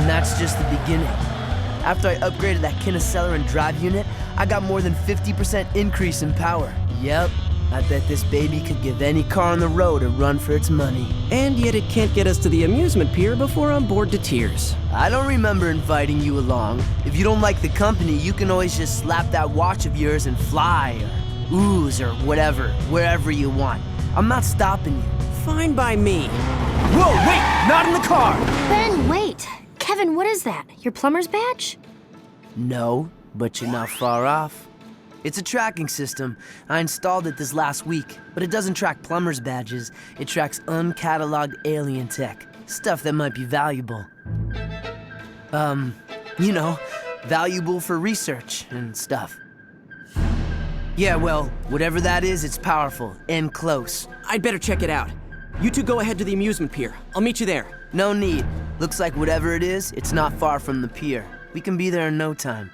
And that's just the beginning. After I upgraded that Kinesteller and drive unit, I got more than 50% increase in power. Yep, I bet this baby could give any car on the road a run for its money. And yet it can't get us to the amusement pier before I'm bored to tears. I don't remember inviting you along. If you don't like the company, you can always just slap that watch of yours and fly, or ooze, or whatever, wherever you want. I'm not stopping you. Fine by me. Whoa, wait! Not in the car! Ben, wait. Kevin, what is that? Your plumber's badge? No, but you're not far off. It's a tracking system. I installed it this last week, but it doesn't track plumber's badges. It tracks uncatalogued alien tech. Stuff that might be valuable. You know, valuable for research and stuff. Yeah, well, whatever that is, it's powerful and close. I'd better check it out. You two go ahead to the amusement pier. I'll meet you there. No need. Looks like whatever it is, it's not far from the pier. We can be there in no time.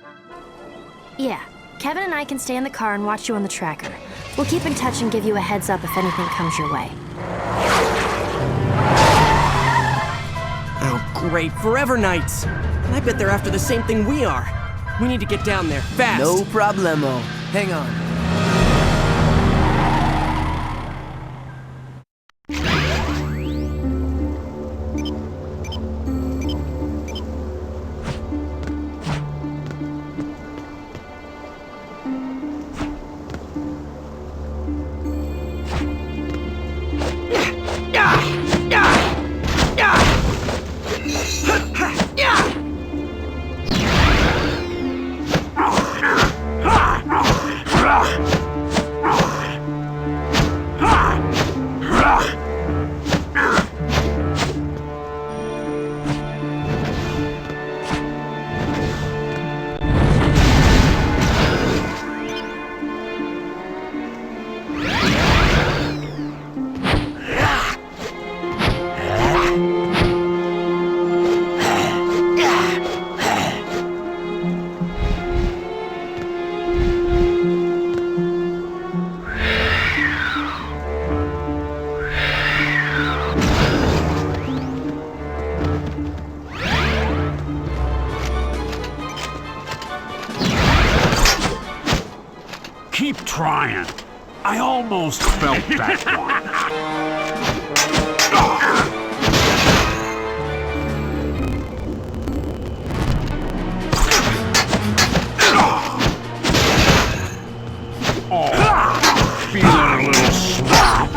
Yeah. Kevin and I can stay in the car and watch you on the tracker. We'll keep in touch and give you a heads up if anything comes your way. Oh, great. Forever Nights. I bet they're after the same thing we are. We need to get down there, fast. No problemo. Hang on. Keep trying. I almost felt that one. Oh, feeling a little swamped.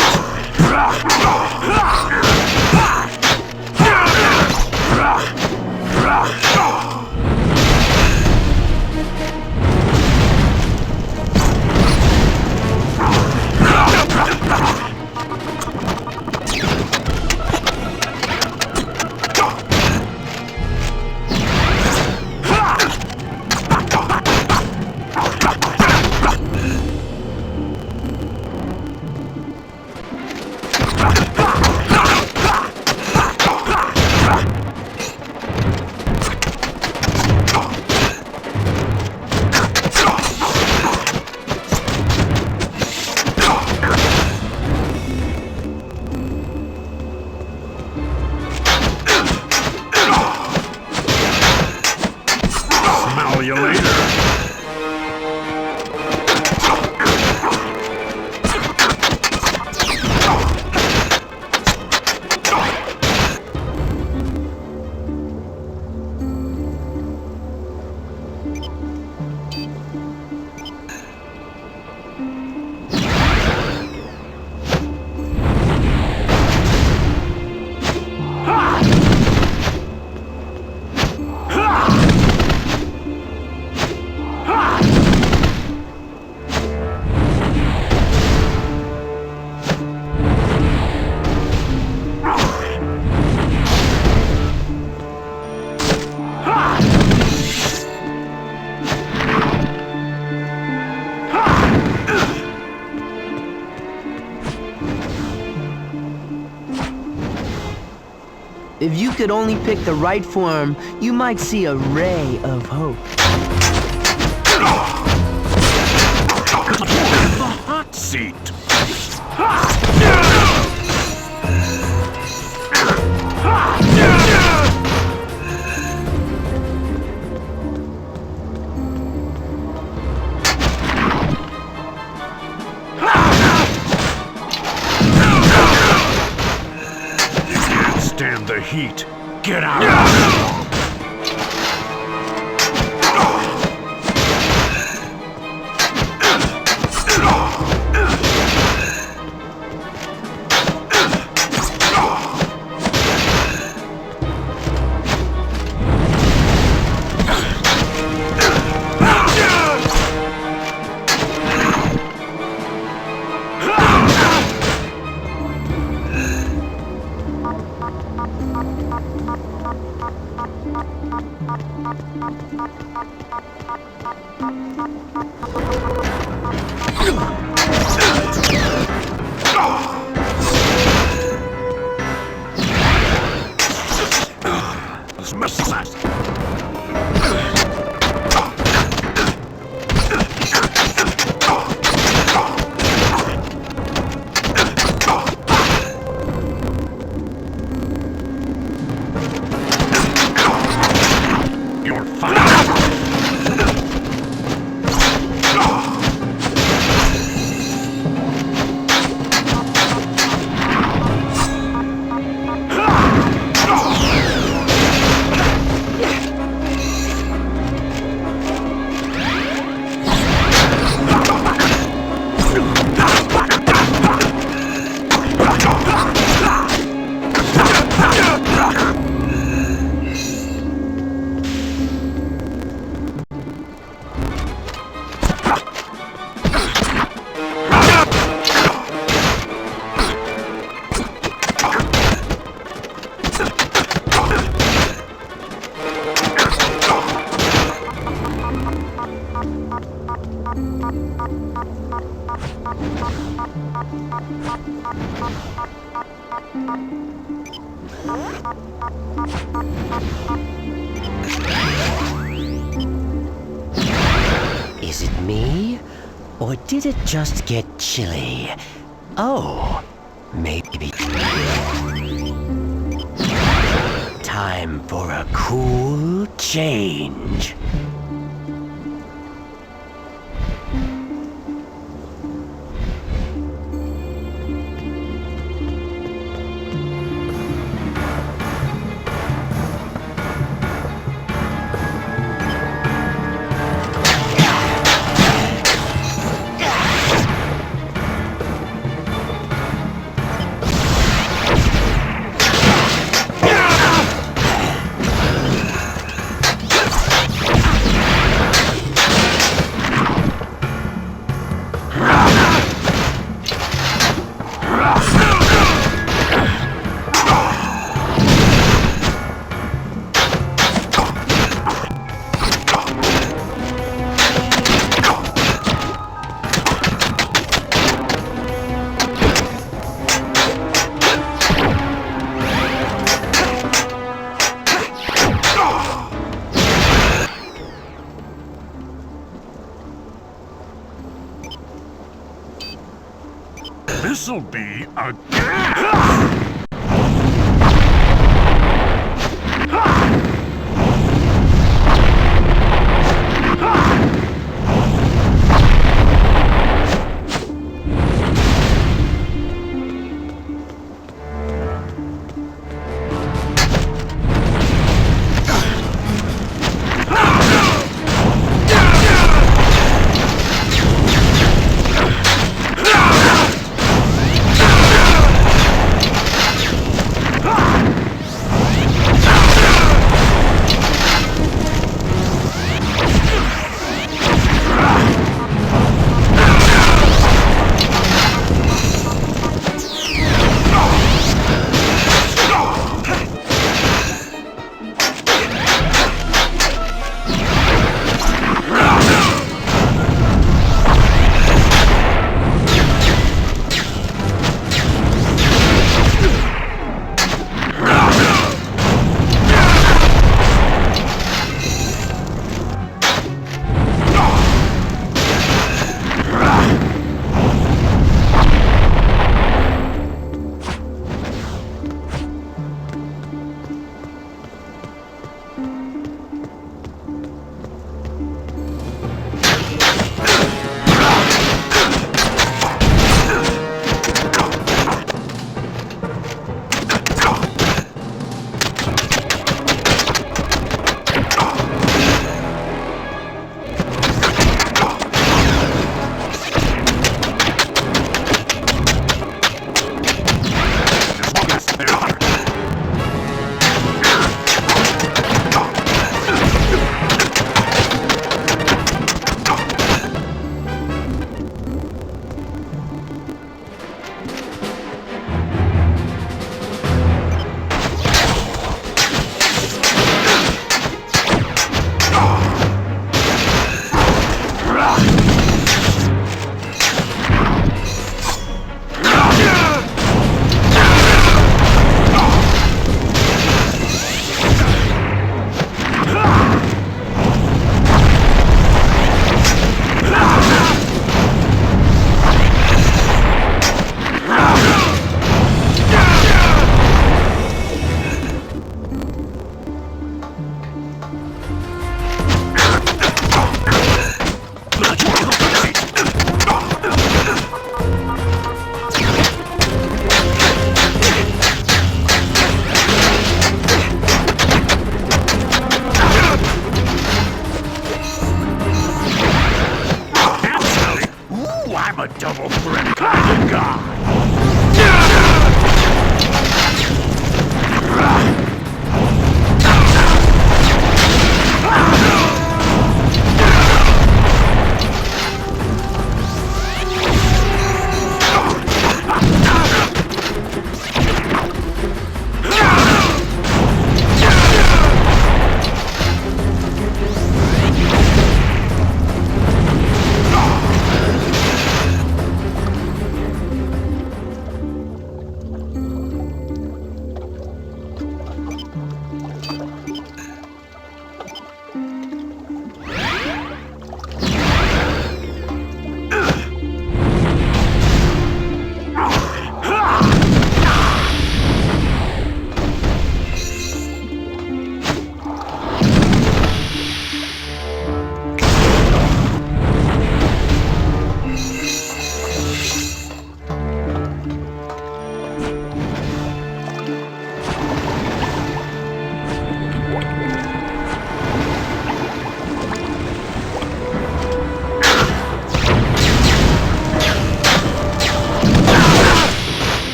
Smell you later. If you could only pick the right form, you might see a ray of hope. The hot seat. You're fine. Is it me? Or did it just get chilly? Oh, maybe. Time for a cool change. This'll be a gas!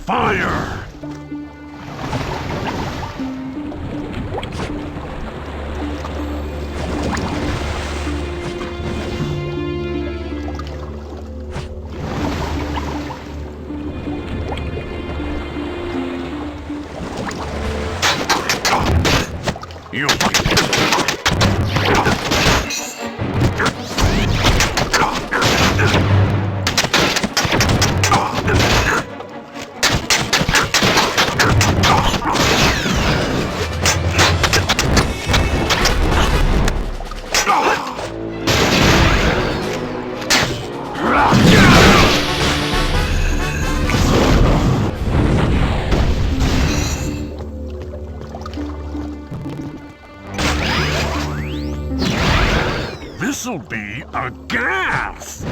fire! You This'll be a gas!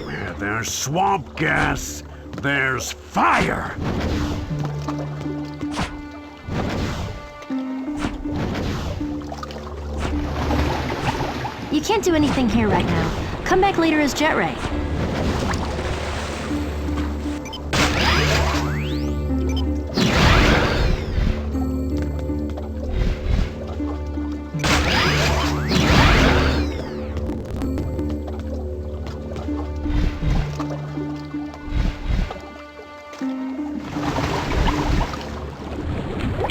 Where there's swamp gas, there's fire! You can't do anything here right now. Come back later as Jet Ray.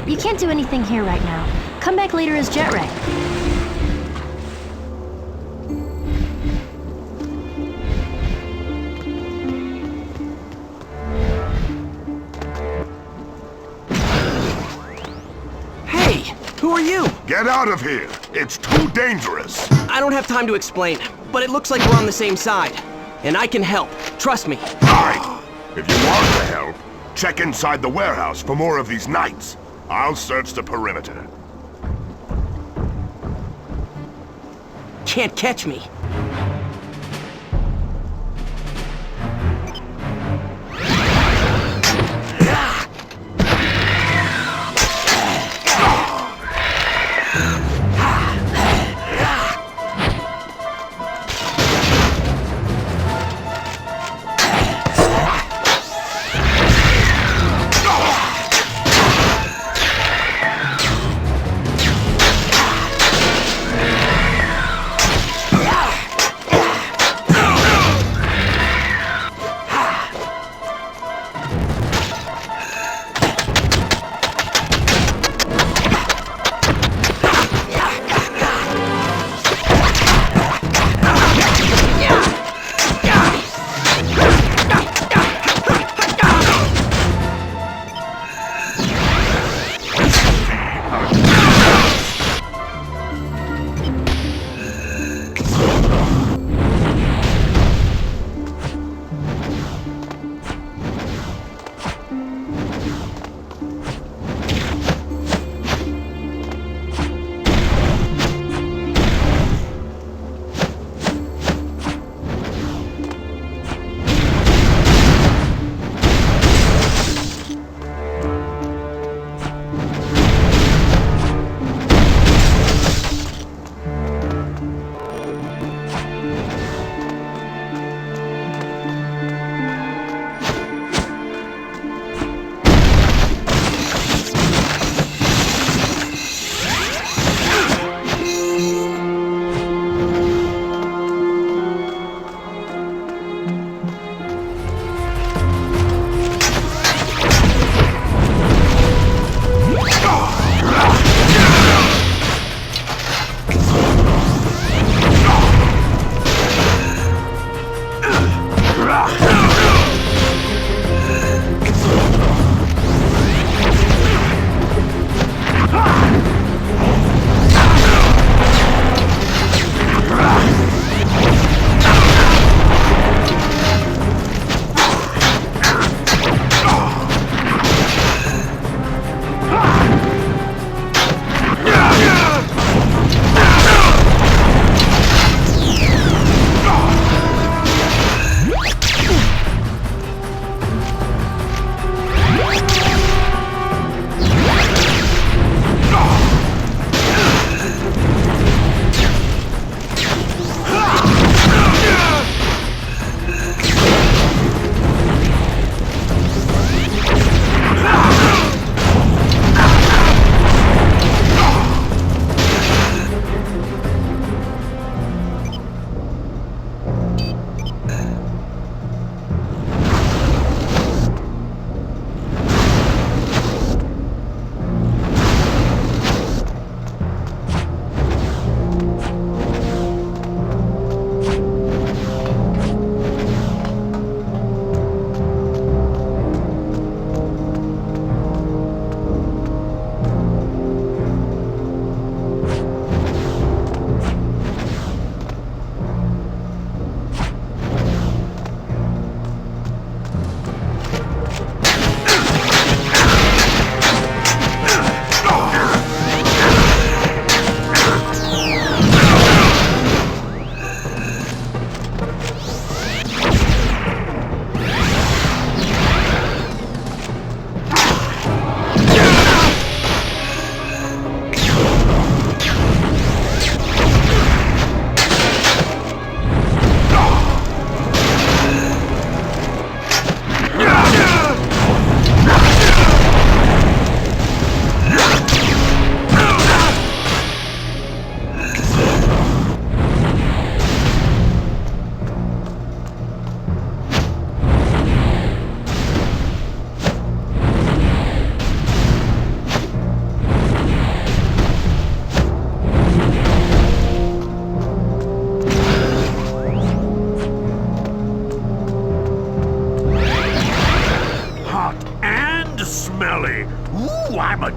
You can't do anything here right now. Come back later as Jet Ray. Hey, who are you? Get out of here! It's too dangerous! I don't have time to explain, but it looks like we're on the same side. And I can help. Trust me. Right! If you want to help, check inside the warehouse for more of these knights. I'll search the perimeter. Can't catch me.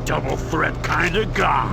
double threat kind of guy.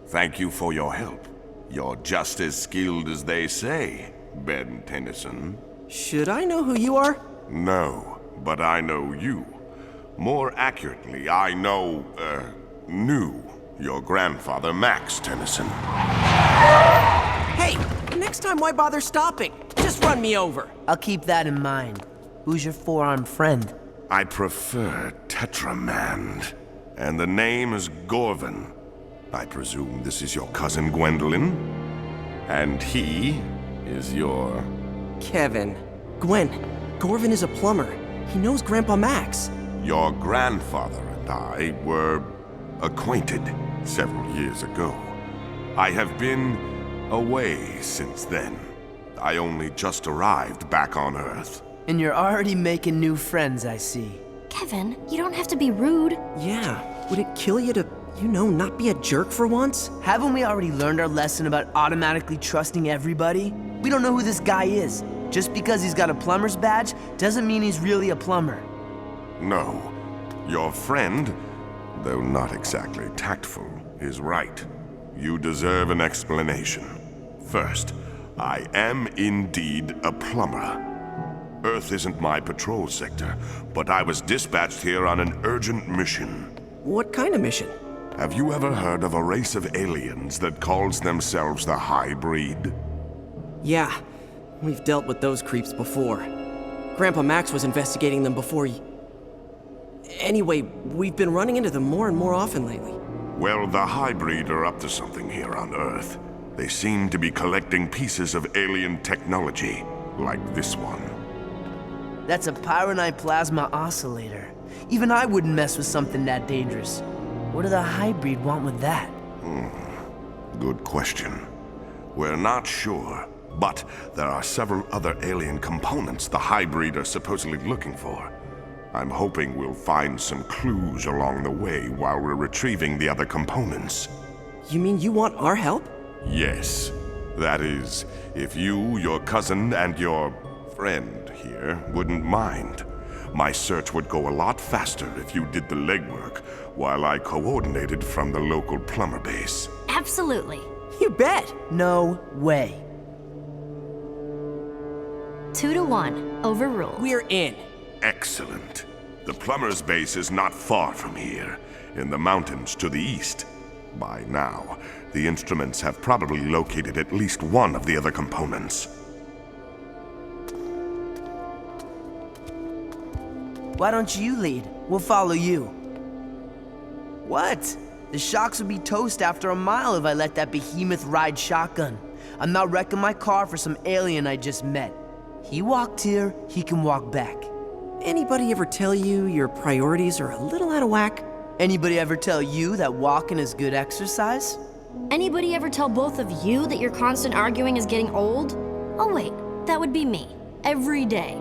Thank you for your help. You're just as skilled as they say, Ben Tennyson. Should I know who you are? No, but I know you. More accurately, I knew your grandfather, Max Tennyson. Hey, next time why bother stopping? Just run me over. I'll keep that in mind. Who's your four-armed friend? I prefer Tetramand, and the name is Gorvin. I presume this is your cousin Gwendolyn? And he is your... Kevin. Gwen, Gorvin is a plumber. He knows Grandpa Max. Your grandfather and I were acquainted several years ago. I have been away since then. I only just arrived back on Earth. And you're already making new friends, I see. Kevin, you don't have to be rude. Yeah, would it kill you to, not be a jerk for once? Haven't we already learned our lesson about automatically trusting everybody? We don't know who this guy is. Just because he's got a plumber's badge doesn't mean he's really a plumber. No. Your friend, though not exactly tactful, is right. You deserve an explanation. First, I am indeed a plumber. Earth isn't my patrol sector, but I was dispatched here on an urgent mission. What kind of mission? Have you ever heard of a race of aliens that calls themselves the High Breed? Yeah, we've dealt with those creeps before. Grandpa Max was investigating them before Anyway, we've been running into them more and more often lately. Well, the High Breed are up to something here on Earth. They seem to be collecting pieces of alien technology, like this one. That's a pyronite plasma oscillator. Even I wouldn't mess with something that dangerous. What do the hybrid want with that? Good question. We're not sure, but there are several other alien components the hybrid are supposedly looking for. I'm hoping we'll find some clues along the way while we're retrieving the other components. You mean you want our help? Yes. That is, if you, your cousin, and your friend here wouldn't mind. My search would go a lot faster if you did the legwork, while I coordinated from the local plumber base. Absolutely. You bet! No way. 2-1, overruled. We're in. Excellent. The plumber's base is not far from here, in the mountains to the east. By now, the instruments have probably located at least one of the other components. Why don't you lead? We'll follow you. What? The shocks would be toast after a mile if I let that behemoth ride shotgun. I'm not wrecking my car for some alien I just met. He walked here, he can walk back. Anybody ever tell you your priorities are a little out of whack? Anybody ever tell you that walking is good exercise? Anybody ever tell both of you that your constant arguing is getting old? Oh wait, that would be me. Every day.